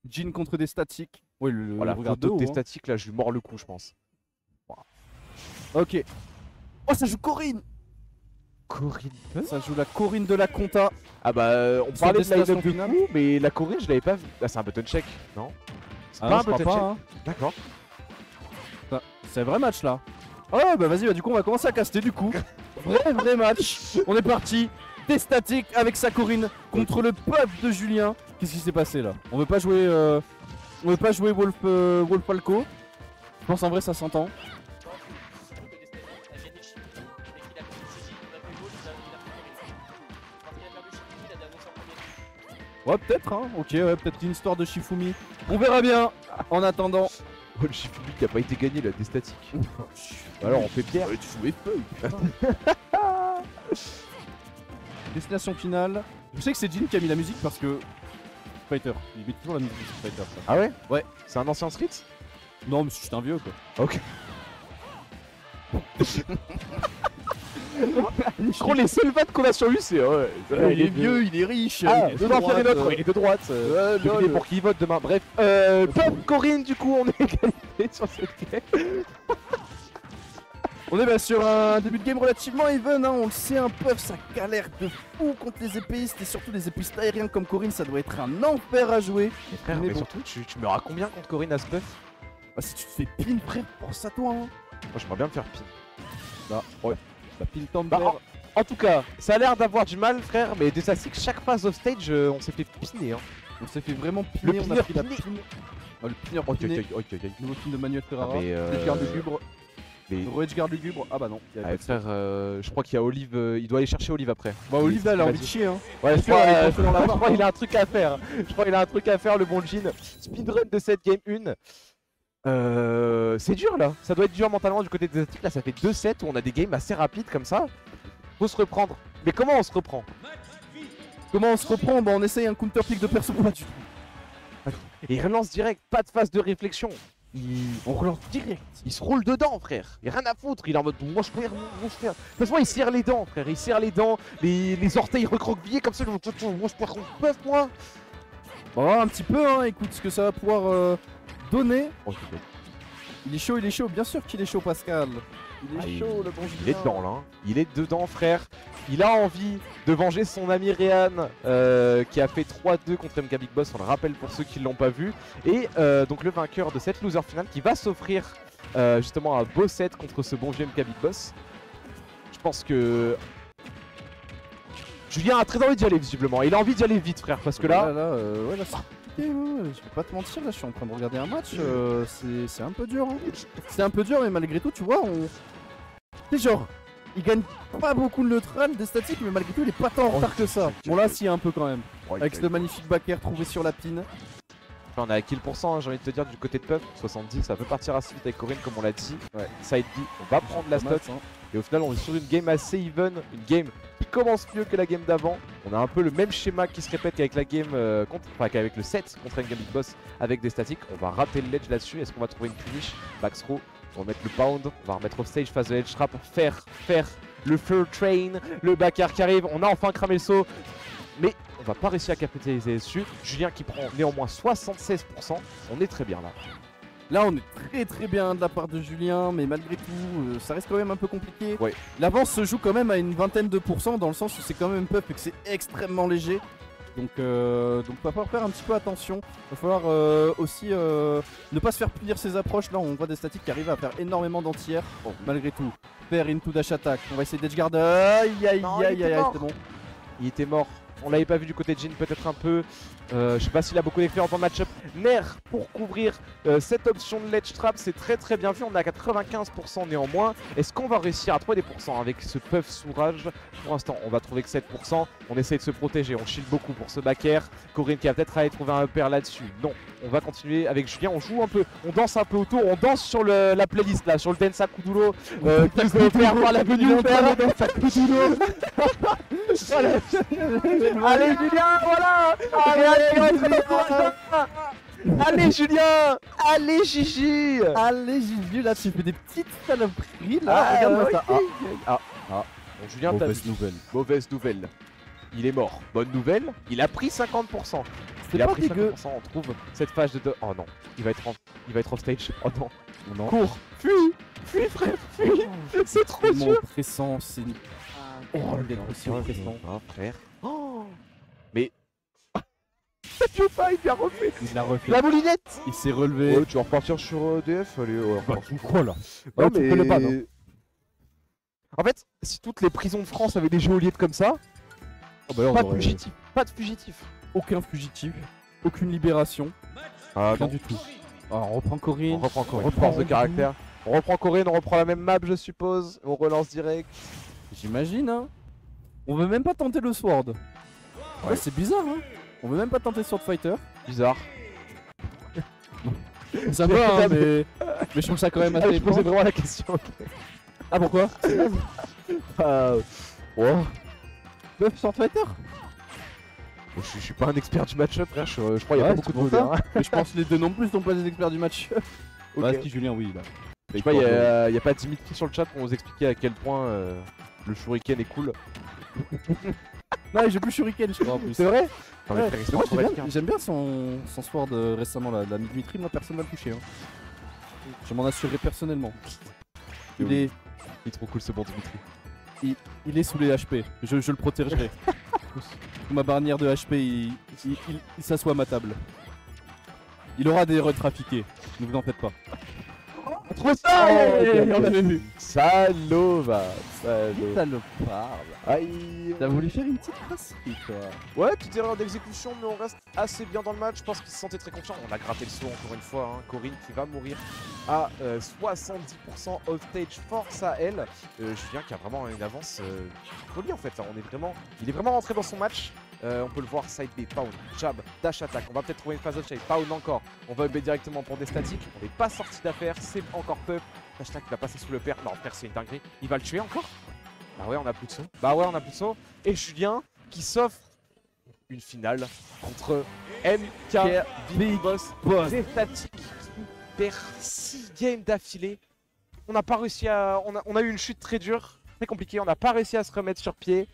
Jin contre des statiques. Ouais, Voilà, regarde photo de de tes haut, hein. statiques là, je lui mords le cou, je pense. Ok. Oh, ça joue Corinne. Corinne. Ça joue la Corinne de la Compta. Ah bah, on Sur parlait de destination line-up de finale. coup, mais la Corinne, je l'avais pas vu. Ah, c'est un button check, non? C'est Ah pas non, un je crois button check. pas, hein. D'accord. C'est un vrai match là. Oh bah vas-y, bah du coup on va commencer à caster du coup. Vrai match. On est parti. Des statiques avec sa Corinne contre le peuple de Julien. Qu'est-ce qui s'est passé là? On veut pas jouer Wolf Falco. Je pense en vrai ça s'entend. Ouais peut-être hein. Ok ouais peut-être une histoire de Shifumi. On verra bien. En attendant. Oh, le Shifumi qui a pas été gagné là, des statiques. Alors on fait pierre. Tu jouais feu. Destination finale. Je sais que c'est Jin qui a mis la musique parce que Fighter. Il met toujours la musique de Street Fighter. Ça. Ah ouais? Ouais. C'est un ancien Street? Non mais je suis un vieux quoi. Ok. Je crois les seules vannes qu'on a sur lui c'est ouais, il est vieux, il est riche. Ah, il est de droite, il est de droite. Ouais, Je vais lol. pour qu'il vote demain. Bref, Pop Corinne du coup on est égalité sur cette game. On est sur un début de game relativement even, hein. On le sait un peu, ça galère de fou contre les épéistes et surtout les épéistes aériens comme Corinne, ça doit être un enfer à jouer. Frère, Mais mais bon. surtout tu meurs à combien contre Corinne à ce puff? Ah, si tu te fais pin frère, pense à toi hein. Moi j'aimerais bien me faire pin. Bah ouais, bah pin Thunder. Bah, en tout cas, ça a l'air d'avoir du mal frère, mais des statistiques chaque phase of stage on s'est fait piner hein. On s'est fait vraiment piner, on a pris la pin. Oh, le pineur piné. Nouveau pin de Manuel Ferrara. Ah, mais Edgar Lugubre. mais... Edgar Lugubre. Ah bah non. il y avait Ah, pas de frère, je crois qu'il y a Olive, il doit aller chercher Olive après. Bah Olive là, elle a envie de chier hein. Ouais, je sûr, elle est crois, dans la je barre. crois qu'il a un truc à faire. Je crois qu'il a un truc à faire, le bon Jin. Speedrun de cette game 1. C'est dur là. Ça doit être dur mentalement du côté des statistiques. Là, ça fait 2 sets où on a des games assez rapides comme ça. Faut se reprendre. Mais comment on se reprend? Comment on se reprend? Bah on essaye un counter pick de perso pas du tout. Et il relance direct, pas de phase de réflexion. On relance direct. Il se roule dedans, frère. Il a rien à foutre. Il est en mode moi je perds, moi je perds. De toute façon, il serre les dents, frère. Il serre les dents, les orteils recroquevillés comme ça. Moi je perds contre puff, moi. On va voir un petit peu, hein, écoute ce que ça va pouvoir donner. Oh, Il est chaud, bien sûr qu'il est chaud Pascal. Il est chaud le bon Julien. il est dedans là. Hein. Il est dedans, frère. Il a envie de venger son ami Réan qui a fait 3-2 contre MK Big Boss. On le rappelle pour ceux qui ne l'ont pas vu. Et donc le vainqueur de cette loser finale qui va s'offrir justement un beau set contre ce bon vieux MK Big Boss. Je pense que Julien a très envie d'y aller visiblement. Il a envie d'y aller vite, frère, parce que là. Ouais, là c'est compliqué, ouais. Je vais pas te mentir, là je suis en train de regarder un match. C'est un peu dur. Hein. C'est un peu dur, mais malgré tout, tu vois, c'est genre, il gagne pas beaucoup de neutral des statiques, mais malgré tout, il est pas tant en retard que ça. Bon, là, si, un peu quand même. Avec ce magnifique back air trouvé sur la pin. On a kill %, hein, j'ai envie de te dire, du côté de Puff. 70, ça peut partir assez vite avec Corinne, comme on l'a dit. Ouais. Side B, on va prendre la stock. Hein. Et au final, on est sur une game assez even. Une game qui commence mieux que la game d'avant. On a un peu le même schéma qui se répète qu'avec la game enfin qu'avec le set contre Enga Big Boss avec des statiques. On va rater le ledge là-dessus. Est-ce qu'on va trouver une finish? Max throw. On va mettre le pound. On va remettre off stage phase de ledge trap. Faire le fur train. Le back air qui arrive. On a enfin cramé le saut. Mais on va pas réussir à capitaliser dessus. Julien qui prend néanmoins 76%. On est très bien là. Là on est très bien de la part de Julien, mais malgré tout ça reste quand même un peu compliqué. Ouais. L'avance se joue quand même à une vingtaine de pourcents dans le sens où c'est quand même Puff et que c'est extrêmement léger. Donc va falloir faire un petit peu attention. Va falloir aussi ne pas se faire punir ses approches. Là on voit des statiques qui arrivent à faire énormément d'anti-air. Bon, malgré tout, faire into dash attack. On va essayer d'edge guard. Aïe aïe Non, aïe aïe, c'est bon. Il était mort. On l'avait pas vu du côté de Jin, peut-être un peu. Je sais pas s'il a beaucoup d'expérience en match-up. Nair pour couvrir cette option de ledge trap, c'est très bien vu. On est à 95% néanmoins. Est-ce qu'on va réussir à trouver des pourcents avec ce puff sourage? Pour l'instant, on va trouver que 7%. On essaie de se protéger. On shield beaucoup pour ce back air. Corinne qui va peut-être aller trouver un pair là-dessus. Non, on va continuer avec Julien. On joue un peu, on danse un peu autour. On danse sur la playlist là, sur le Densa Kudulo qui nous est offert par la venue de faire Densa Kudulo. Allez Julien, voilà. Allez Julien. Allez Gigi. Allez Gigi, là tu fais des petites saloperies là. Regarde-moi ça. Bon, Julien, t'as Mauvaise nouvelle. Mauvaise nouvelle. Il est mort. Bonne nouvelle, il a pris 50%. C'est Il a pas pris dégueu. 50%, on trouve cette phase de... Oh non, il va être off stage. Oh non, Non. cours, fuis frère, fuis. C'est trop Tellement dur. oppressant, c'est... Oh, il est aussi oppressant. Oh, frère. Oh. Mais... Ça tue pas, il vient refait. Il l'a refait. La moulinette. Il s'est relevé. Ouais, tu vas repartir sur DF, allez, ouais, Bah, tu crois là? Non, tu peux le pas, non? En fait, si toutes les prisons de France avaient des geôliers comme ça, Oh, bah là, on pas de aurait fugitifs, pas de fugitifs. aucun fugitif, aucune libération, Ah rien du tout. Alors, on reprend Corinne. On reprend Corinne, reprend force de Rodrigo. caractère. On reprend Corinne, on reprend la même map, je suppose. On relance direct. J'imagine, hein. On veut même pas tenter le Sword. Ouais. Ouais, c'est bizarre, hein. On veut même pas tenter Sword Fighter. Bizarre. Ça va, hein, mais je trouve ça quand même Ah, assez je posais étrange. vraiment la question. Ah, pourquoi? Ouais. Sword Fighter? Je suis pas un expert du match-up, frère. Je crois qu'il y a Ouais, pas beaucoup c'est de pour mots ça. hein. Mais je pense que les deux non plus sont pas des experts du match. Ok. Bah, si Julien, oui, là. Je sais pas, y a pas Dimitri sur le chat pour nous expliquer à quel point le shuriken est cool. Non, j'ai plus Shuriken, je crois en plus. C'est vrai? Non, mais Ouais. frère, ils Mais sont moi, trop j'aime bêtes, bien, j'aime bien son Sword récemment, là. La Dimitri, moi personne m'a touché. Hein. Je m'en assurerai personnellement. Il est, Il est trop cool ce bon Dimitri. il est sous les HP, je le protégerai. Sous ma barrière de HP, il s'assoit à ma table. Il aura des retrafiqués, ne vous en faites pas. Trop ça on l'avait vu. Salova. Salopard. Aïe. T'as voulu faire une petite brasserie, toi. Ouais, petite erreur d'exécution, mais on reste assez bien dans le match. Je pense qu'il se sentait très confiant. On a gratté le saut encore une fois. Hein. Corinne qui va mourir à 70% off stage. Force à elle. Julien qui a vraiment une avance folie en fait. Là. Il est vraiment rentré dans son match. On peut le voir, side B, pound, jab, dash attack. On va peut-être trouver une phase off shade, pound encore. On va B directement pour des statiques. On n'est pas sorti d'affaire, c'est encore pup. Hashtag qui va passer sous le père. Non, frère, c'est une dinguerie. Il va le tuer encore? Bah ouais, on a plus de saut. Bah ouais, on a plus de saut. Et Julien qui s'offre une finale contre MK Big Boss. Des statiques qui perd 6 games d'affilée. On n'a pas réussi à. On a eu une chute très dure, très compliquée. On n'a pas réussi à se remettre sur pied.